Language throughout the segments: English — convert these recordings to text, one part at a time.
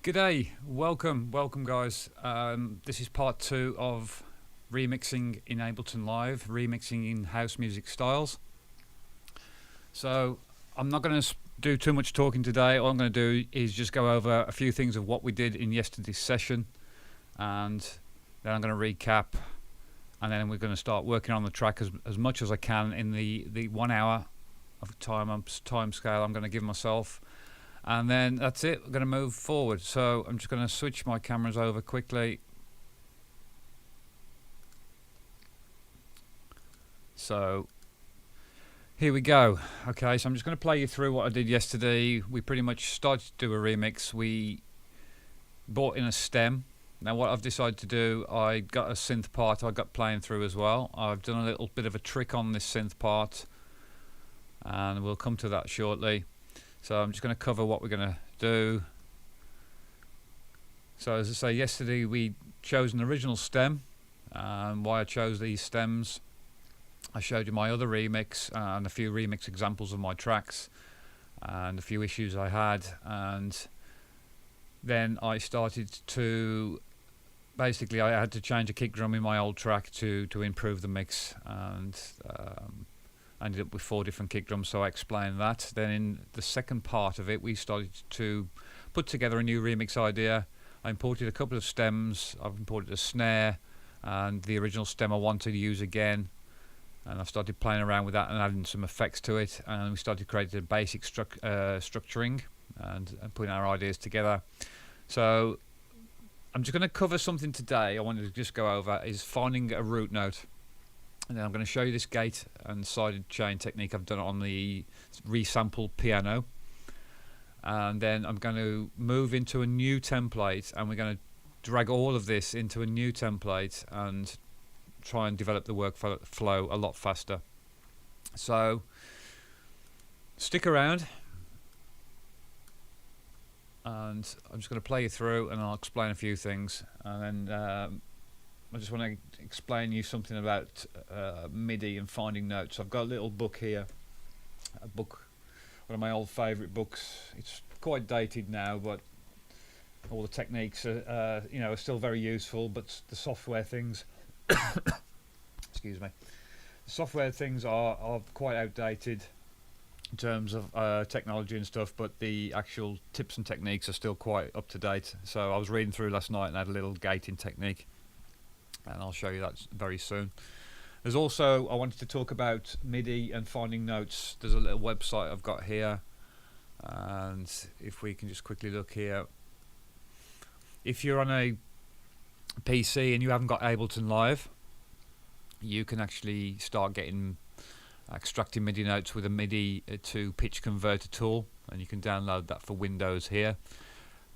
G'day, welcome guys. This is part 2 of remixing in Ableton Live, remixing in house music styles. So I'm not going to do too much talking today. All I'm going to do is just go over a few things of what we did in yesterday's session, and then I'm going to recap, and then we're going to start working on the track as much as I can in the 1 hour of time scale I'm going to give myself. And then that's it, we're going to move forward. So I'm just going to switch my cameras over quickly. So here we go. Okay, so I'm just going to play you through what I did yesterday. We pretty much started to do a remix. We brought in a stem. Now what I've decided to do, I got a synth part I got playing through as well. I've done a little bit of a trick on this synth part, and we'll come to that shortly. So I'm just going to cover what we're going to do. So as I say, yesterday we chose an original stem. Why I chose these stems, I showed you my other remix and a few remix examples of my tracks and a few issues I had, and then I started to basically I had to change a kick drum in my old track to improve the mix, and I ended up with 4 different kick drums, so I explained that. Then in the second part of it, we started to put together a new remix idea. I imported a couple of stems. I've imported a snare and the original stem I wanted to use again, and I've started playing around with that and adding some effects to it, and we started creating a basic structuring and putting our ideas together. So I'm just going to cover something today I wanted to just go over, is finding a root note. And then I'm going to show you this gate and sidechain technique. I've done it on the resample piano. And then I'm going to move into a new template, and we're going to drag all of this into a new template and try and develop the workflow a lot faster. So stick around, and I'm just going to play you through and I'll explain a few things, and then I just want to explain you something about MIDI and finding notes. I've got a little book here, one of my old favourite books. It's quite dated now, but all the techniques are, are still very useful. But the software things, excuse me, the software things are quite outdated in terms of technology and stuff. But the actual tips and techniques are still quite up to date. So I was reading through last night and I had a little gating technique, and I'll show you that very soon. There's also, I wanted to talk about MIDI and finding notes. There's a little website I've got here, and if we can just quickly look here, if you're on a PC and you haven't got Ableton Live, you can actually start extracting MIDI notes with a MIDI to pitch converter tool, and you can download that for Windows here.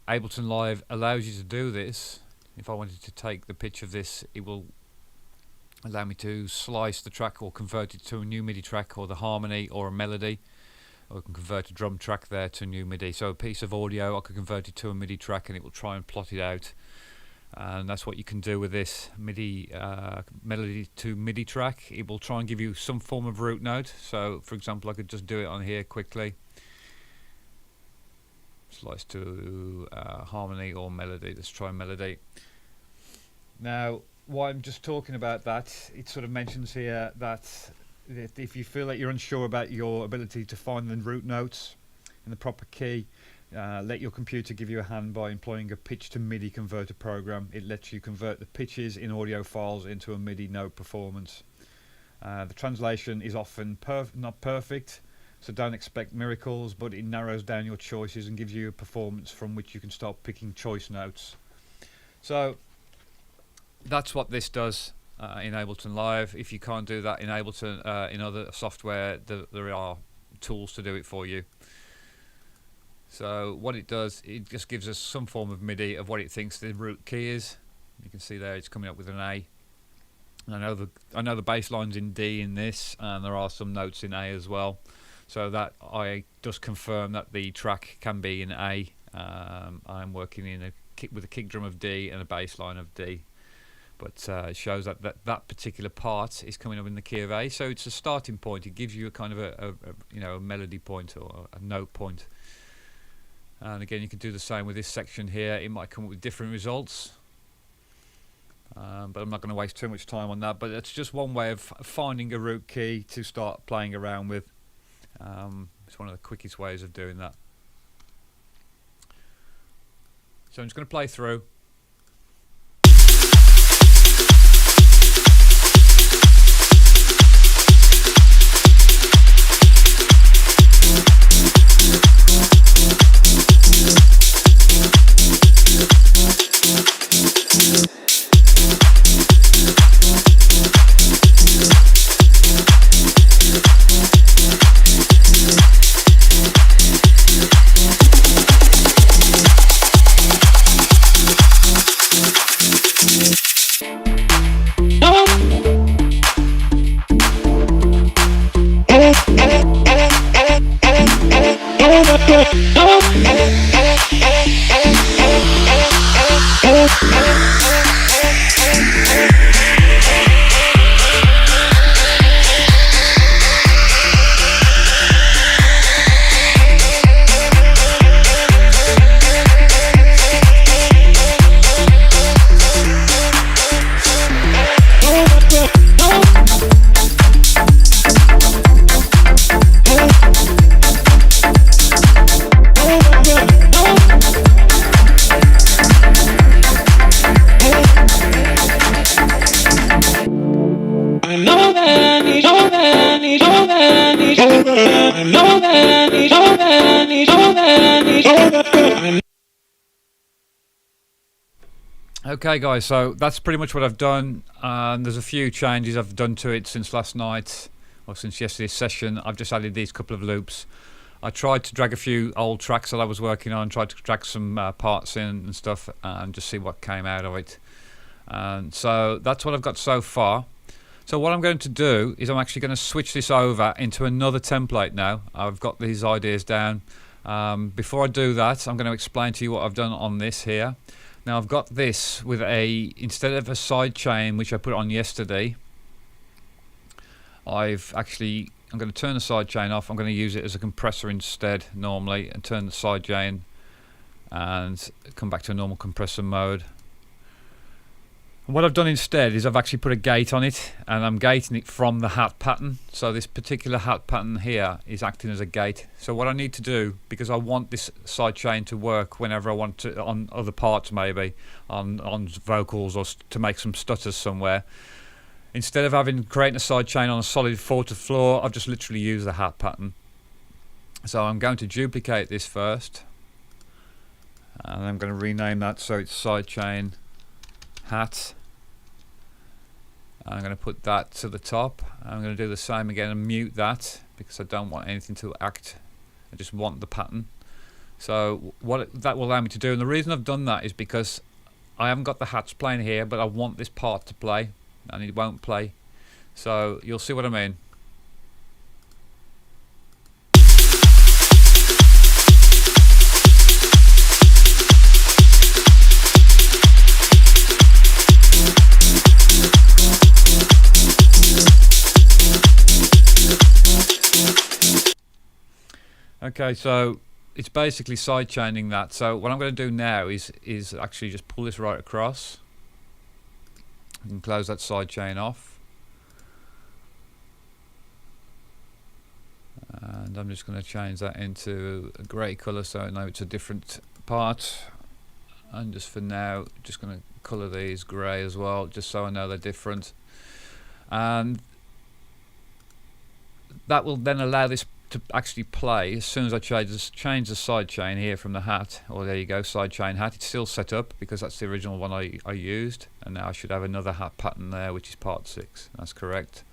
Ableton Live allows you to do this. If I wanted to take the pitch of this, it will allow me to slice the track or convert it to a new MIDI track, or the harmony or a melody, or I can convert a drum track there to a new MIDI. So a piece of audio, I could convert it to a MIDI track and it will try and plot it out, and that's what you can do with this MIDI melody to MIDI track. It will try and give you some form of root note. So for example, I could just do it on here quickly, slice to harmony or melody. Let's try melody. Now why I'm just talking about that, it sort of mentions here that if you feel that you're unsure about your ability to find the root notes in the proper key, let your computer give you a hand by employing a pitch to MIDI converter program. It lets you convert the pitches in audio files into a MIDI note performance. The translation is often not perfect, so don't expect miracles, but it narrows down your choices and gives you a performance from which you can start picking choice notes. So that's what this does in Ableton Live. If you can't do that in Ableton, in other software, there are tools to do it for you. So what it does, it just gives us some form of MIDI of what it thinks the root key is. You can see there it's coming up with an A. And I know the bass line's in D in this, and there are some notes in A as well. So that I just confirm that the track can be in A. I'm working in with a kick drum of D and a bass line of D, but it shows that particular part is coming up in the key of A. So it's a starting point. It gives you a kind of a melody point or a note point. And again, you can do the same with this section here. It might come up with different results, but I'm not going to waste too much time on that. But it's just one way of finding a root key to start playing around with. It's one of the quickest ways of doing that. So I'm just going to play through. Okay guys, so that's pretty much what I've done. There's a few changes I've done to it since last night, or since yesterday's session. I've just added these couple of loops. I tried to drag a few old tracks that I was working on, tried to drag some parts in and stuff, and just see what came out of it. And so that's what I've got so far. So what I'm going to do is I'm actually going to switch this over into another template now. I've got these ideas down. Before I do that, I'm going to explain to you what I've done on this here. Now I've got this with instead of a sidechain, which I put on yesterday, I'm going to turn the sidechain off. I'm going to use it as a compressor instead normally, and turn the sidechain and come back to a normal compressor mode. And what I've done instead is I've actually put a gate on it, and I'm gating it from the hat pattern. So this particular hat pattern here is acting as a gate. So what I need to do, because I want this sidechain to work whenever I want to, on other parts maybe, on vocals, or to make some stutters somewhere, instead of creating a sidechain on a solid 4/4 floor, I've just literally used the hat pattern. So I'm going to duplicate this first, and I'm going to rename that so it's sidechain hat. I'm going to put that to the top. I'm going to do the same again and mute that, because I don't want anything to act. I just want the pattern. So what that will allow me to do, and the reason I've done that is because I haven't got the hats playing here, but I want this part to play, and it won't play. So you'll see what I mean. Okay, so it's basically sidechaining that. So what I'm going to do now is actually just pull this right across and close that sidechain off. And I'm just going to change that into a grey colour so I know it's a different part. And just for now, just going to colour these grey as well, just so I know they're different. And that will then allow this to actually play as soon as I change the sidechain here from the hat. Or there you go, sidechain hat. It's still set up because that's the original one I used, and now I should have another hat pattern there, which is part 6. That's correct.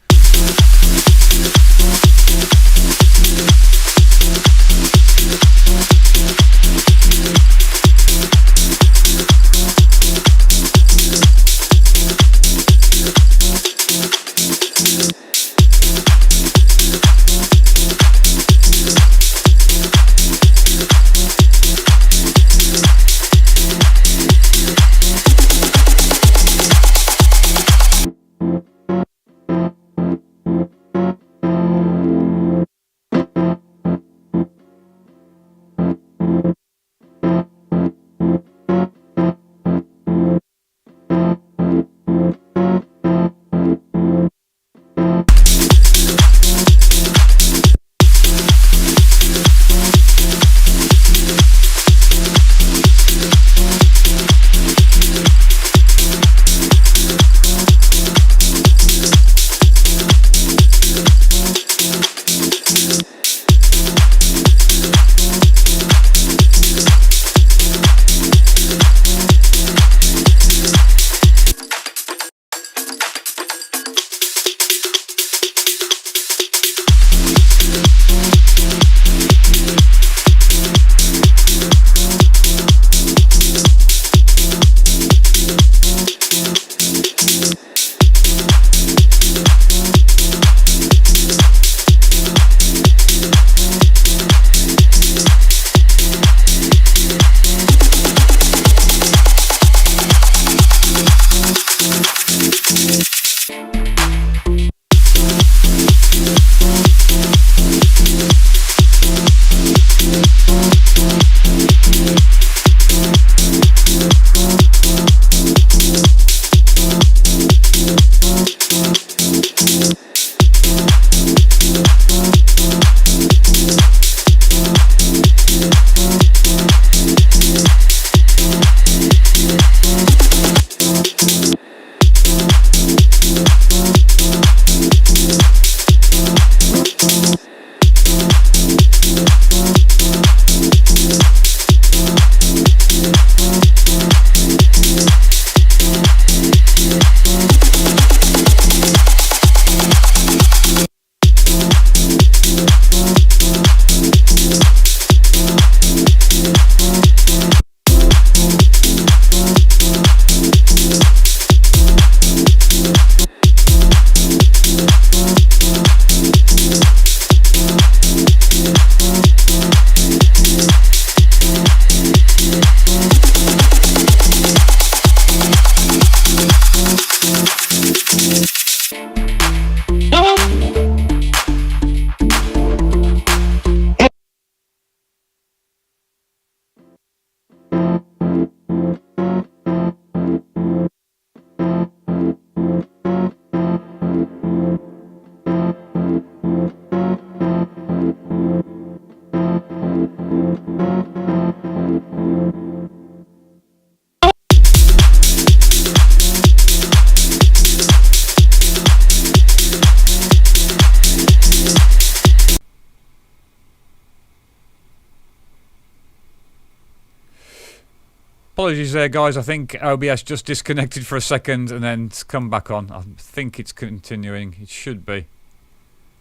Apologies there, guys. I think OBS just disconnected for a second and then it's come back on. I think it's continuing. It should be.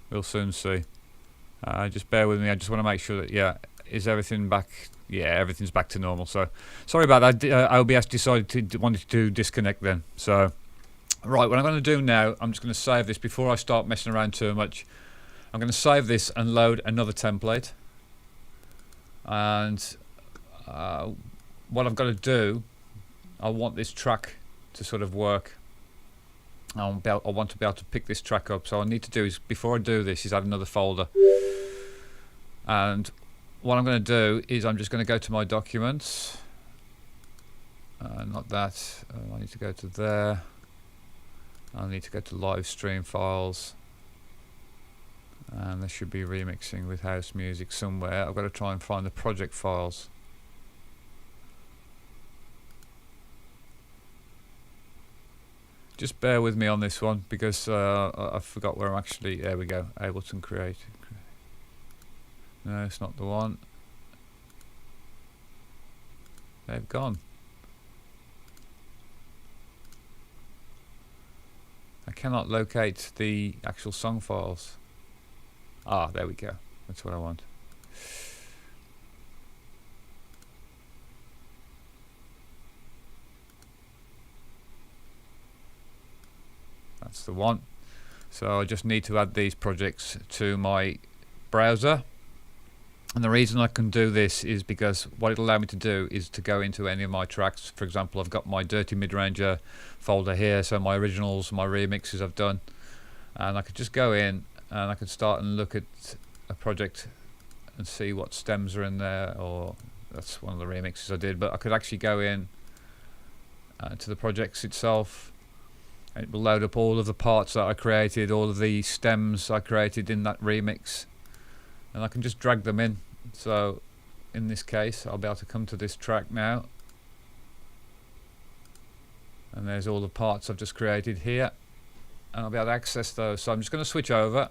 We'll soon see. Just bear with me. I just want to make sure that, yeah, is everything back? Yeah, everything's back to normal. So sorry about that. OBS decided to wanted to disconnect then. So right, what I'm going to do now, I'm just going to save this before I start messing around too much. I'm going to save this and load another template. And what I've got to do, I want this track to sort of work. I want to be able to pick this track up. So what I need to do is, before I do this, is add another folder. And what I'm going to do is I'm just going to go to my documents. Not that. I need to go to there. I need to go to live stream files. And there should be remixing with house music somewhere. I've got to try and find the project files. Just bear with me on this one because I forgot where I'm actually. There we go. Ableton create. No, it's not the one. They've gone. I cannot locate the actual song files. Ah, there we go. That's what I want. That's the one. So I just need to add these projects to my browser. And the reason I can do this is because what it'll allow me to do is to go into any of my tracks. For example, I've got my Dirty Midranger folder here, so my originals, my remixes I've done. And I could just go in and I could start and look at a project and see what stems are in there, or that's one of the remixes I did. But I could actually go in to the projects itself. It will load up all of the parts that I created, all of the stems I created in that remix, and I can just drag them in. So in this case I'll be able to come to this track now, and there's all the parts I've just created here, and I'll be able to access those. So I'm just going to switch over.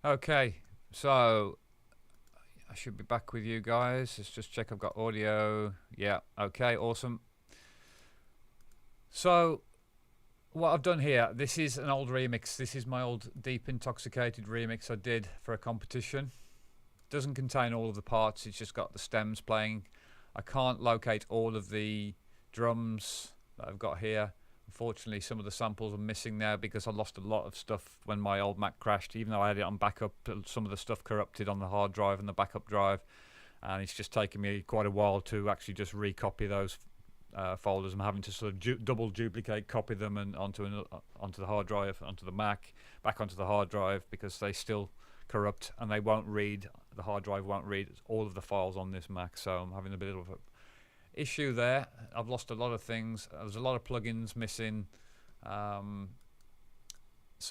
Okay, so I should be back with you guys. Let's just check I've got audio. Yeah, okay, awesome. So what I've done here, this is an old remix. This is my old Deep Intoxicated remix I did for a competition. Doesn't contain all of the parts, it's just got the stems playing. I can't locate all of the drums that I've got here. Unfortunately, some of the samples are missing there because I lost a lot of stuff when my old Mac crashed. Even though I had it on backup, some of the stuff corrupted on the hard drive and the backup drive, and it's just taken me quite a while to actually just recopy those folders. I'm having to sort of double duplicate, copy them and onto the hard drive, onto the Mac, back onto the hard drive, because they still corrupt and they won't read. The hard drive won't read all of the files on this Mac, so I'm having a bit of a issue there. I've lost a lot of things. There's a lot of plugins missing. Some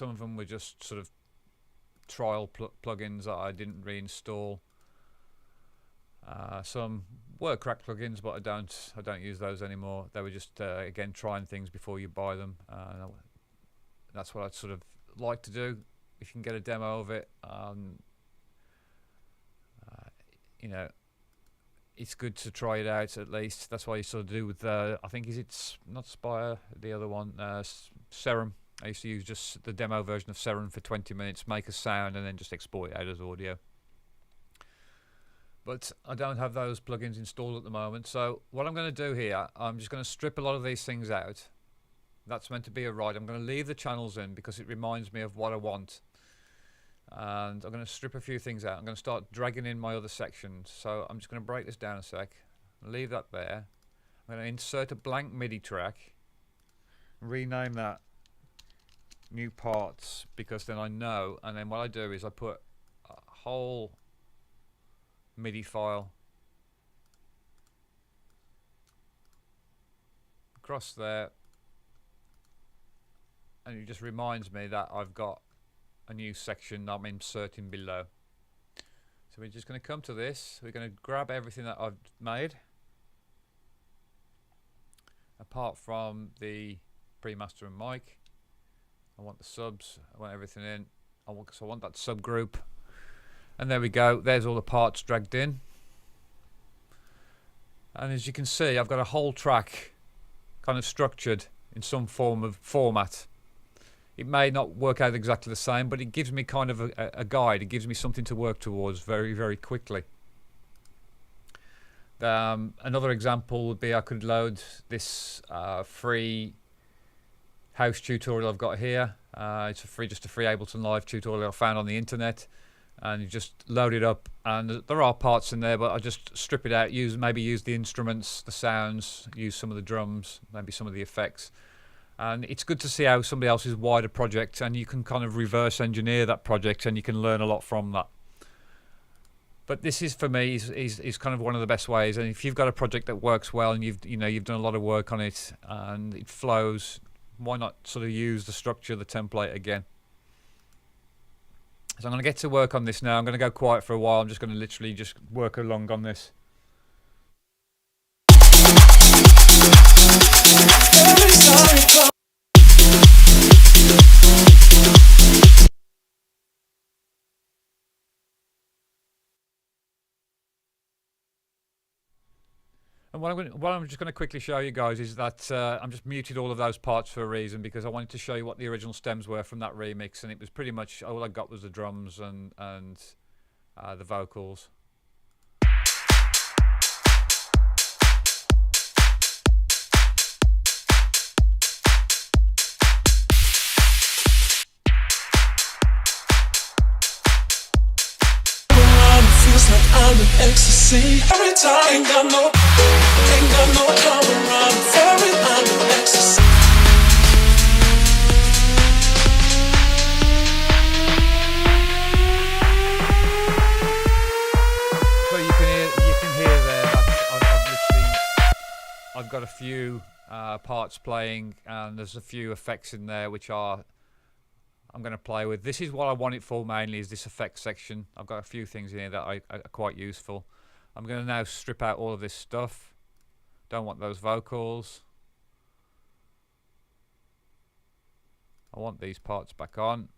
of them were just sort of trial plugins that I didn't reinstall. Some were cracked plugins, but I don't use those anymore. They were just again trying things before you buy them. That's what I'd sort of like to do. If you can get a demo of it, you know, it's good to try it out at least. That's why you sort of do with I think it's not Spire, the other one, Serum. I used to use just the demo version of Serum for 20 minutes, make a sound, and then just export it out as audio. But I don't have those plugins installed at the moment. So what I'm going to do here, I'm just going to strip a lot of these things out. That's meant to be a ride. I'm going to leave the channels in because it reminds me of what I want. And I'm going to strip a few things out. I'm going to start dragging in my other sections. So I'm just going to break this down a sec, leave that there. I'm going to insert a blank MIDI track, rename that new parts, because then I know. And then what I do is I put a whole MIDI file across there, and it just reminds me that I've got a new section that I'm inserting below. So we're just going to come to this, we're going to grab everything that I've made, apart from the pre-master and mic. I want the subs, I want everything in, so I want that subgroup, and there we go, there's all the parts dragged in. And as you can see, I've got a whole track kind of structured in some form of format. It may not work out exactly the same, but it gives me kind of a guide. It gives me something to work towards very, very quickly. Another example would be I could load this free house tutorial I've got here. It's just a free Ableton Live tutorial I found on the internet, and you just load it up, and there are parts in there, but I just strip it out, maybe use the instruments, the sounds, use some of the drums, maybe some of the effects. And it's good to see how somebody else's wider project, and you can kind of reverse engineer that project, and you can learn a lot from that. But this is, for me, is kind of one of the best ways. And if you've got a project that works well, and you've done a lot of work on it and it flows, why not sort of use the structure, the template again? So I'm going to get to work on this now. I'm going to go quiet for a while. I'm just going to literally just work along on this. And what I'm just going to quickly show you guys is that I'm just muted all of those parts for a reason, because I wanted to show you what the original stems were from that remix, and it was pretty much all I got was the drums and the vocals. I'm in ecstasy every time. Ain't got no come around for it. I'm in ecstasy. So you can hear there that I've got a few parts playing, and there's a few effects in there which I'm going to play with. This is what I want it for mainly, is this effects section. I've got a few things in here that are quite useful. I'm going to now strip out all of this stuff. Don't want those vocals. I want these parts back on.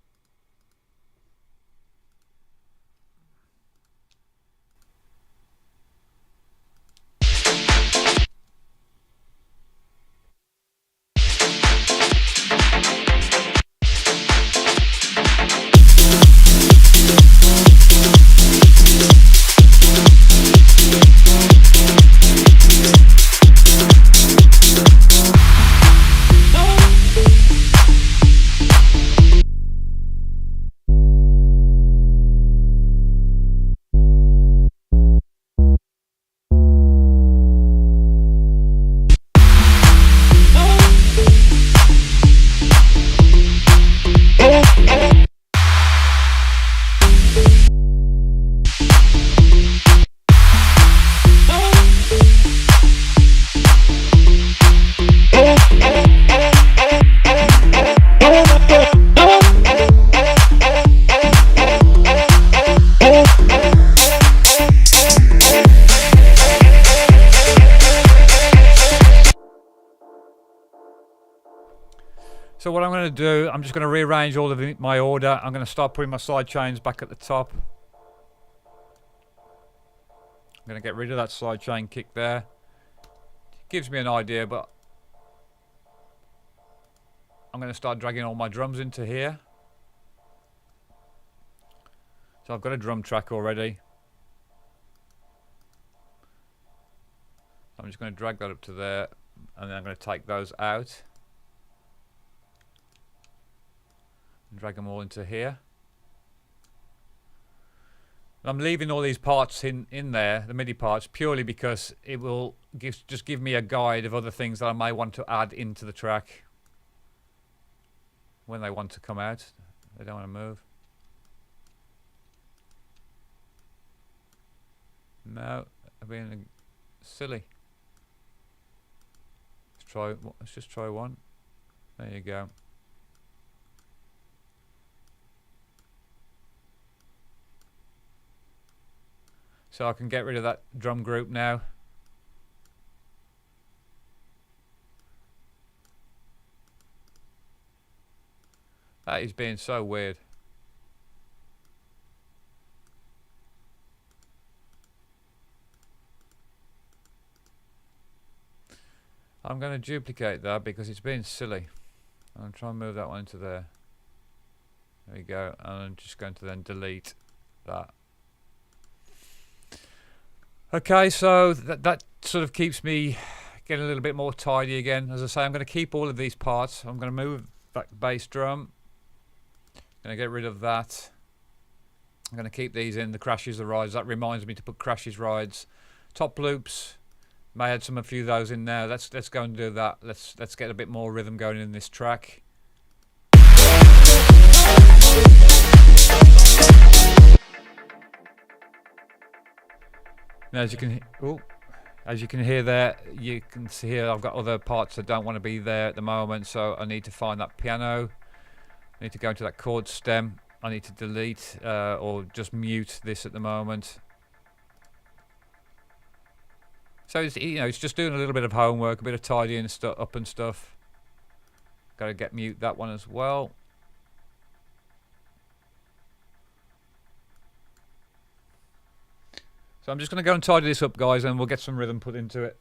So what I'm going to do, I'm just going to rearrange all of my order. I'm going to start putting my side chains back at the top. I'm going to get rid of that side chain kick there. It gives me an idea, but I'm going to start dragging all my drums into here. So I've got a drum track already. I'm just going to drag that up to there, and then I'm going to take those out. Drag them all into here. I'm leaving all these parts in there, the MIDI parts, purely because it will just give me a guide of other things that I may want to add into the track when they want to come out. They don't want to move. No, I'm being silly. Let's just try one. There you go. So I can get rid of that drum group now. That is being so weird. I'm going to duplicate that because it's being silly. I'm trying to move that one into there. There we go. And I'm just going to then delete that. Okay, so that sort of keeps me getting a little bit more tidy again. As I say, I'm going to keep all of these parts. I'm going to move that bass drum. I'm going to get rid of that. I'm going to keep these in, the crashes, the rides. That reminds me to put crashes, rides, top loops. May add a few of those in now. Let's go and do that. Let's get a bit more rhythm going in this track. Now, as you can hear there, you can see here I've got other parts that don't want to be there at the moment, so I need to find that piano. I need to go into that chord stem. I need to delete or just mute this at the moment. So it's, it's just doing a little bit of homework, a bit of tidying up and stuff. Got to mute that one as well. So I'm just going to go and tidy this up, guys, and we'll get some rhythm put into it.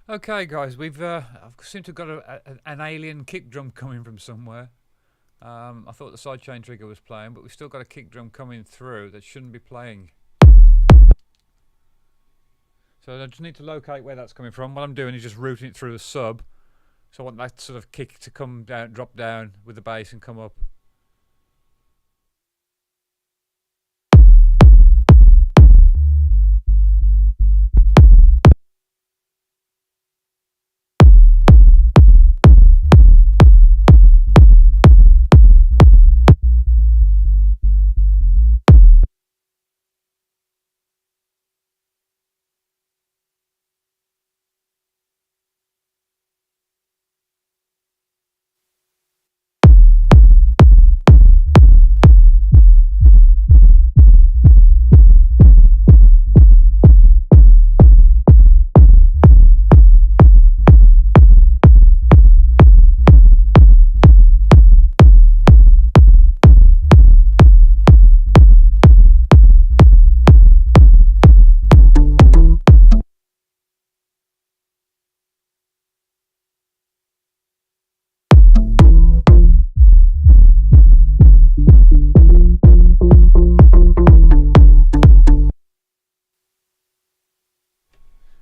Okay, guys, I've seemed to have got an alien kick drum coming from somewhere. I thought the sidechain trigger was playing, but we've still got a kick drum coming through that shouldn't be playing. So I just need to locate where that's coming from. What I'm doing is just routing it through the sub. So I want that sort of kick to come down, drop down with the bass and come up.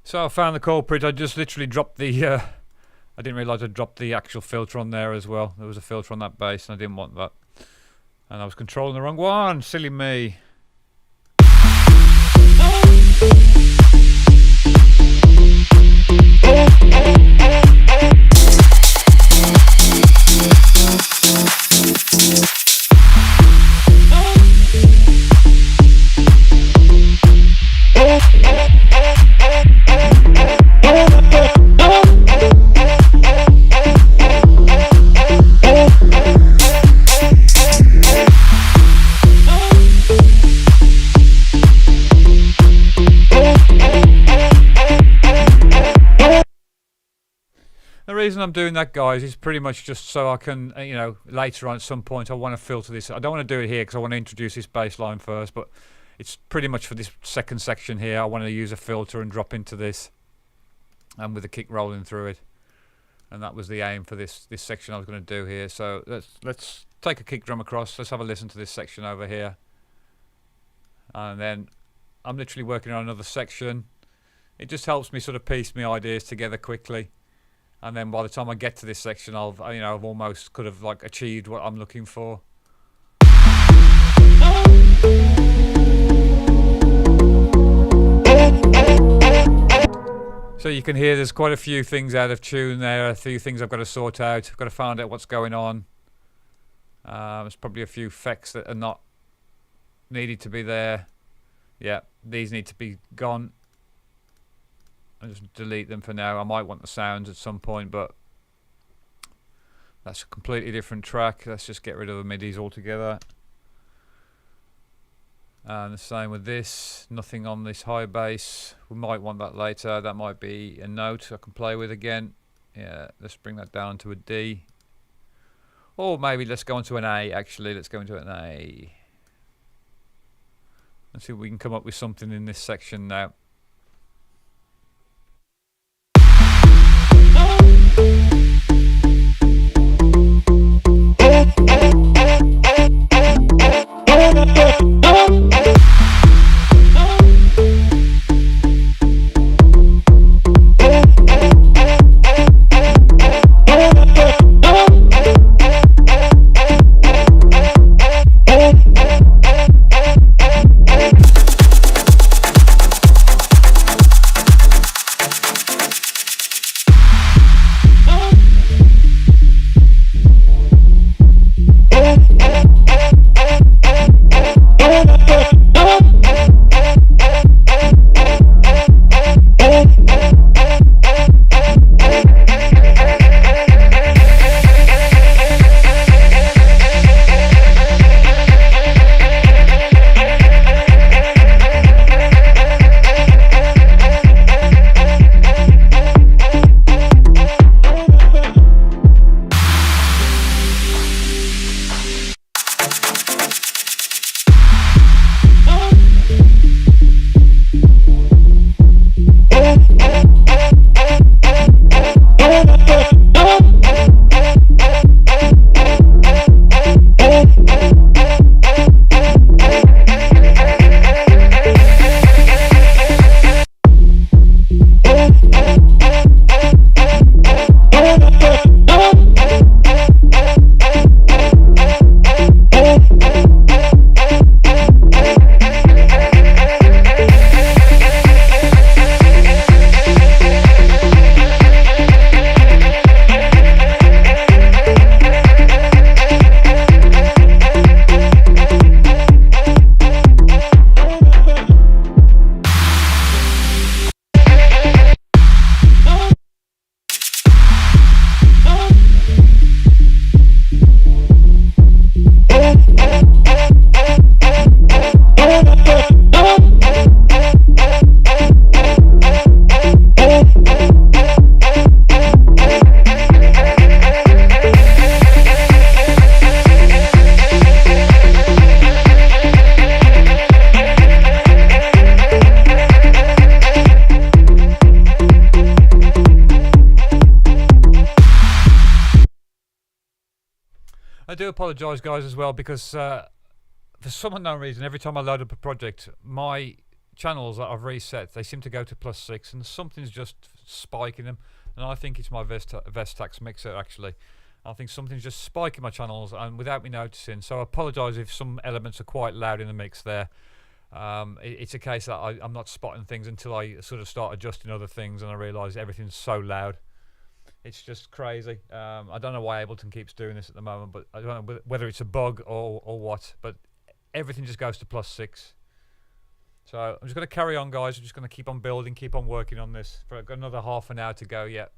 So I found the culprit. I just literally dropped the I didn't realise I dropped the actual filter on there as well. There was a filter on that bass and I didn't want that. And I was controlling the wrong one. Silly me. The reason I'm doing that, guys, is pretty much just so I can, you know, later on at some point I want to filter this. I don't want to do it here because I want to introduce this bass line first, but it's pretty much for this second section here. I want to use a filter and drop into this, and with the kick rolling through it. And that was the aim for this section I was going to do here. So let's take a kick drum across. Let's have a listen to this section over here, and then I'm literally working on another section. It just helps me sort of piece my ideas together quickly. And then by the time I get to this section, I've almost could have like achieved what I'm looking for. So you can hear there's quite a few things out of tune there, a few things I've got to sort out. I've got to find out what's going on. There's probably a few effects that are not needed to be there. Yeah, these need to be gone. I'll just delete them for now. I might want the sounds at some point, but that's a completely different track. Let's just get rid of the midis altogether. And the same with this. Nothing on this high bass. We might want that later. That might be a note I can play with again. Yeah, let's bring that down to a D. Or maybe let's go into an A, actually. Let's go into an A. Let's see if we can come up with something in this section now. I do apologise, guys, as well, because for some unknown reason, every time I load up a project, my channels that I've reset, they seem to go to +6, and something's just spiking them. And I think it's my Vestax mixer, actually. I think something's just spiking my channels, and without me noticing. So I apologise if some elements are quite loud in the mix there. It's a case that I'm not spotting things until I sort of start adjusting other things, and I realise everything's so loud. It's just crazy. I don't know why Ableton keeps doing this at the moment, but I don't know whether it's a bug or what, but everything just goes to +6. So I'm just going to carry on, guys. I'm just going to keep on building, keep on working on this. I've got another half an hour to go yet.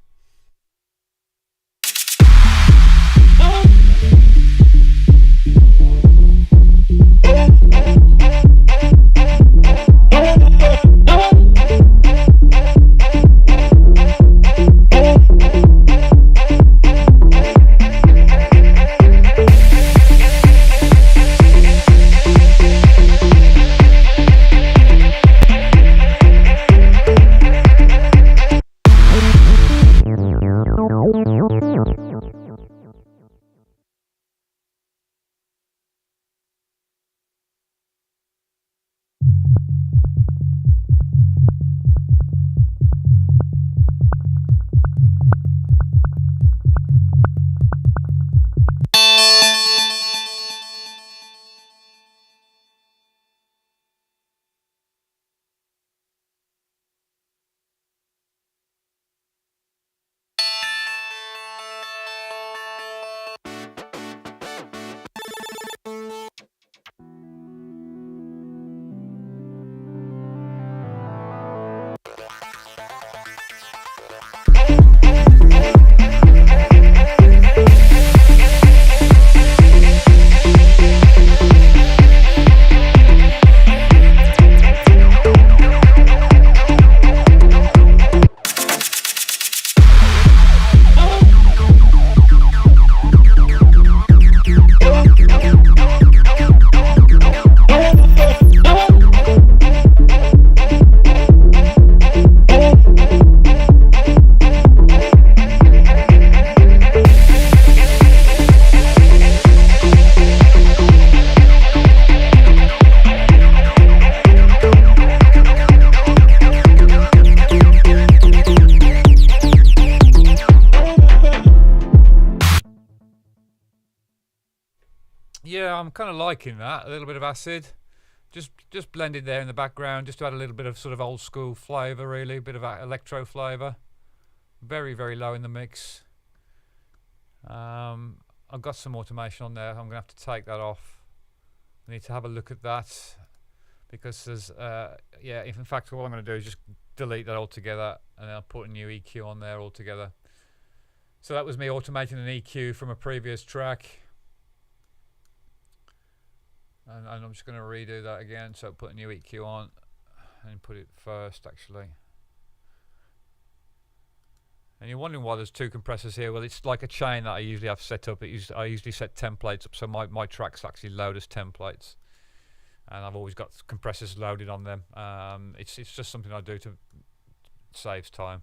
Yeah, I'm kind of liking that. A little bit of acid, just blended there in the background, just to add a little bit of sort of old school flavour, really, a bit of electro flavour. Very, very low in the mix. I've got some automation on there. I'm going to have to take that off. I need to have a look at that, because there's, yeah, if in fact what I'm going to do is just delete that altogether, and then I'll put a new EQ on there altogether. So that was me automating an EQ from a previous track. And I'm just going to redo that again, so put a new EQ on and put it first, actually. And you're wondering why there's two compressors here. Well, it's like a chain that I usually have set up. I usually set templates up, so my tracks actually load as templates, and I've always got compressors loaded on them. It's just something I do to saves time.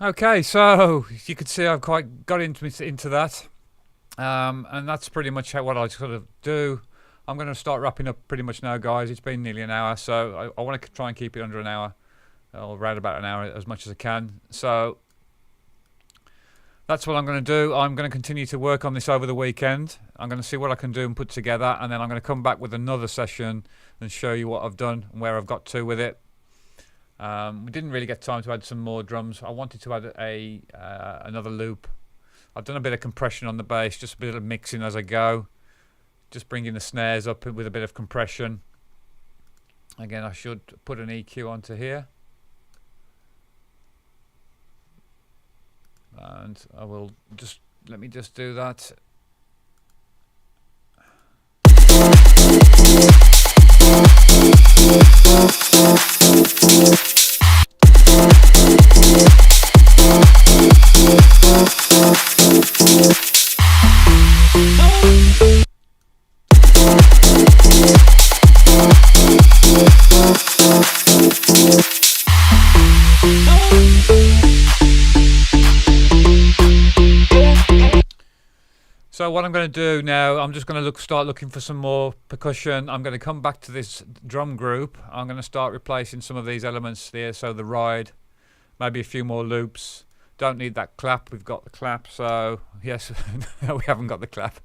Okay, so you can see I've quite got into that, and that's pretty much what I sort of do. I'm going to start wrapping up pretty much now, guys. It's been nearly an hour, so I want to try and keep it under an hour, or around about an hour as much as I can. So that's what I'm going to do. I'm going to continue to work on this over the weekend. I'm going to see what I can do and put together, and then I'm going to come back with another session and show you what I've done and where I've got to with it. We didn't really get time to add some more drums. I wanted to add another loop. I've done a bit of compression on the bass, just a bit of mixing as I go. Just bringing the snares up with a bit of compression. Again, I should put an EQ onto here. And I will just, let me just do that. So what I'm going to do now, I'm just going to start looking for some more percussion. I'm going to come back to this drum group. I'm going to start replacing some of these elements there. So the ride, maybe a few more loops. Don't need that clap. We've got the clap. So yes, no, we haven't got the clap.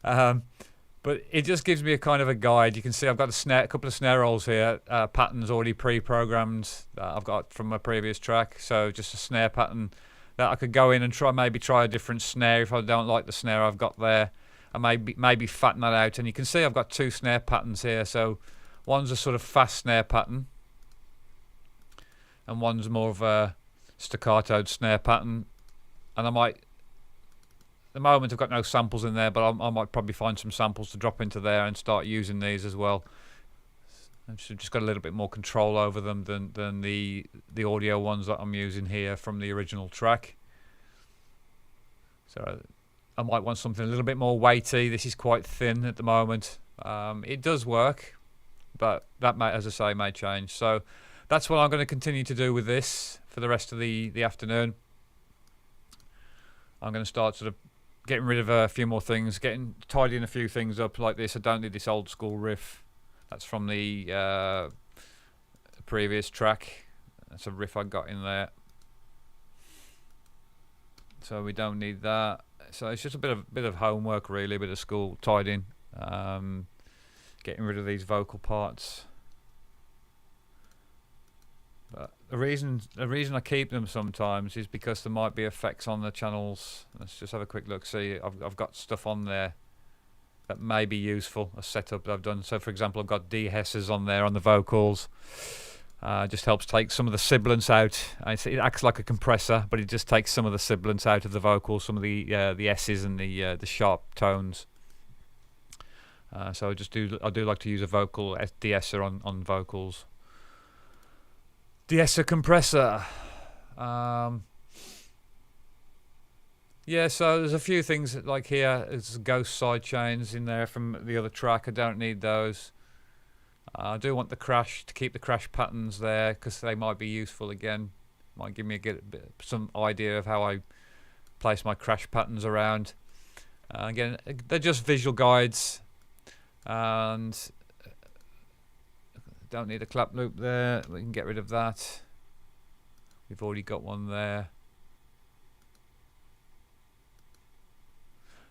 But it just gives me a kind of a guide. You can see I've got a couple of snare rolls here, patterns already pre-programmed that I've got from my previous track. So just a snare pattern that I could go in and maybe try a different snare if I don't like the snare I've got there, and maybe fatten that out. And you can see I've got two snare patterns here. So one's a sort of fast snare pattern, and one's more of a staccatoed snare pattern. And I might, at the moment I've got no samples in there, but I might probably find some samples to drop into there and start using these as well. I've just got a little bit more control over them than the audio ones that I'm using here from the original track. So I might want something a little bit more weighty. This is quite thin at the moment. It does work, but that may, as I say, may change. So that's what I'm going to continue to do with this for the rest of the afternoon. I'm going to start sort of getting rid of a few more things, tidying a few things up like this. I don't need this old school riff. That's from the previous track. That's a riff I got in there. So we don't need that. So it's just a bit of homework really, a bit of school tidying, getting rid of these vocal parts. But the reason I keep them sometimes is because there might be effects on the channels. Let's just have a quick look. See, I've got stuff on there that may be useful, a setup that I've done. So for example, I've got de-hesses on there on the vocals. Just helps take some of the sibilance out. It acts like a compressor, but it just takes some of the sibilance out of the vocals, some of the S's and the sharp tones. So I do like to use a vocal de-esser on vocals. De-esser compressor. Yeah, so there's a few things like here. There's ghost sidechains in there from the other track. I don't need those. I do want the crash, to keep the crash patterns there because they might be useful again. Might give me some idea of how I place my crash patterns around. Again, they're just visual guides, and don't need a clap loop there. We can get rid of that. We've already got one there.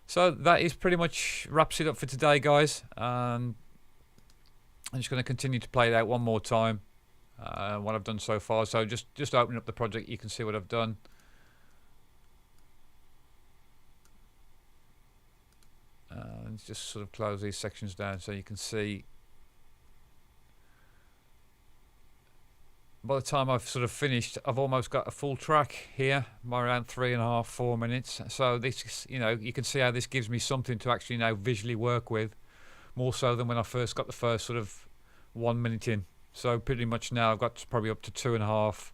So that is pretty much wraps it up for today, guys. I'm just going to continue to play it out one more time, what I've done so far. So just opening up the project, you can see what I've done. And just sort of close these sections down so you can see. By the time I've sort of finished, I've almost got a full track here, by around 3.5, 4 minutes. So this, you can see how this gives me something to actually now visually work with, more so than when I first got the first sort of 1 minute in. So pretty much now I've got probably up to 2.5,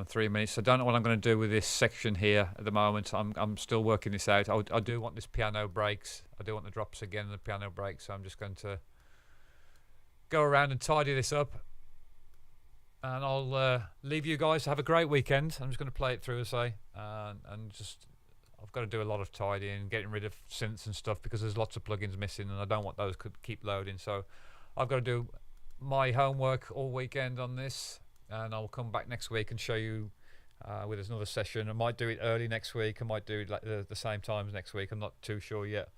3 minutes. I don't know what I'm going to do with this section here at the moment. I'm still working this out. I do want this piano breaks. I do want the drops again and the piano breaks. So I'm just going to go around and tidy this up. and I'll leave you guys to have a great weekend. I'm just going to play it through, as I say, and just I've got to do a lot of tidying, getting rid of synths and stuff because there's lots of plugins missing, and I don't want those to keep loading. So I've got to do my homework all weekend on this, and I'll come back next week and show you with another session. I might do it early next week. I might do it like the same times next week. I'm not too sure yet.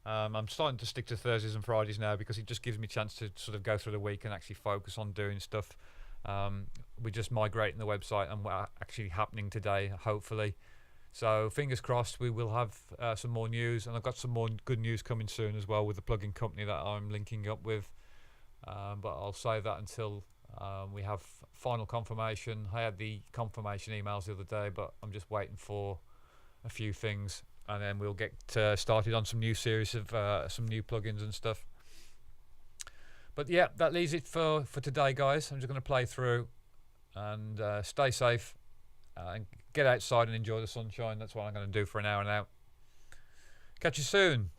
I'm starting to stick to Thursdays and Fridays now because it just gives me a chance to sort of go through the week and actually focus on doing stuff. We're just migrating the website and what's actually happening today, hopefully. So fingers crossed we will have some more news, and I've got some more good news coming soon as well with the plugin company that I'm linking up with. But I'll save that until we have final confirmation. I had the confirmation emails the other day, but I'm just waiting for a few things, and then we'll get started on some new series of some new plugins and stuff. But yeah, that leaves it for today, guys. I'm just going to play through and stay safe and get outside and enjoy the sunshine. That's what I'm going to do for an hour now. Catch you soon.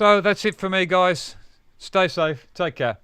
So that's it for me, guys. Stay safe. Take care.